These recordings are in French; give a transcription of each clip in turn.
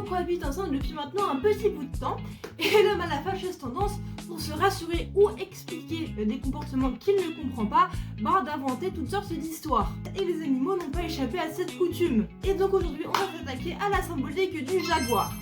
animaux cohabitent ensemble depuis maintenant un petit bout de temps, et l'homme a la fâcheuse tendance, pour se rassurer ou expliquer des comportements qu'il ne comprend pas, d'inventer toutes sortes d'histoires. Et les animaux n'ont pas échappé à cette coutume. Et donc aujourd'hui, on va s'attaquer à la symbolique du jaguar.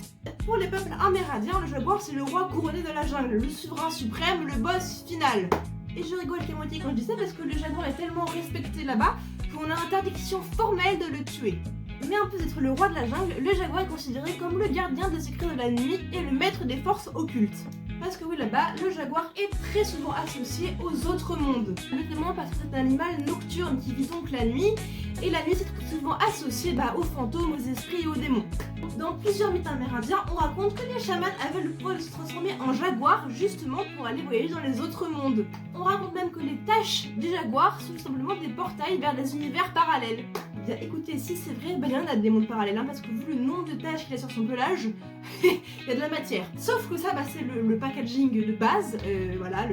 Pour les peuples amérindiens, le jaguar c'est le roi couronné de la jungle, le souverain suprême, le boss final. Et je rigole qu'à moitié quand je dis ça parce que le jaguar est tellement respecté là-bas qu'on a interdiction formelle de le tuer. Mais en plus d'être le roi de la jungle, le jaguar est considéré comme le gardien des secrets de la nuit et le maître des forces occultes. Parce que oui, là-bas, le jaguar est très souvent associé aux autres mondes. Notamment parce que c'est un animal nocturne qui vit donc la nuit, et la nuit c'est très souvent associé aux fantômes, aux esprits et aux démons. Dans plusieurs mythes amérindiens, on raconte que les chamans avaient le pouvoir de se transformer en jaguar justement pour aller voyager dans les autres mondes. On raconte même que les taches des jaguars sont tout simplement des portails vers des univers parallèles. Bien écoutez, si c'est vrai, il y en a des mondes parallèles, parce que vu le nombre de taches qu'il a sur son pelage, il y a de la matière. Sauf que ça, c'est le packaging de base, voilà,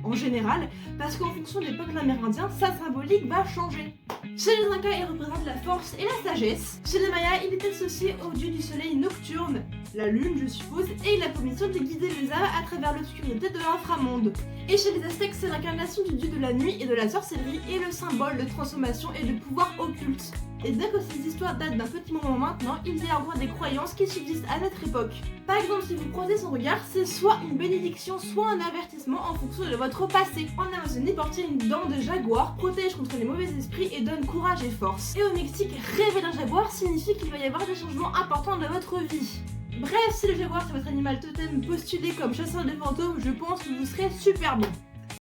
en général, parce qu'en fonction des peuples amérindiens, sa symbolique va changer. Chez les Incas, il représente la force et la sagesse. Chez les Mayas, il est associé au dieu du soleil nocturne, la lune je suppose, et il a pour mission de guider les âmes à travers l'obscurité de l'inframonde. Et chez les Aztèques, c'est l'incarnation du dieu de la nuit et de la sorcellerie et le symbole de transformation et de pouvoir occulte. Et bien que ces histoires datent d'un petit moment maintenant, il y a encore des croyances qui subsistent à notre époque. Par exemple, si vous croisez son regard, c'est soit une bénédiction, soit un avertissement en fonction de votre passé. En Amazonie, porter une dent de jaguar protège contre les mauvais esprits et donne courage et force. Et au Mexique, rêver d'un jaguar signifie qu'il va y avoir des changements importants dans votre vie. Bref, si le jaguar c'est votre animal totem postulé comme chasseur de fantômes, je pense que vous serez super bon.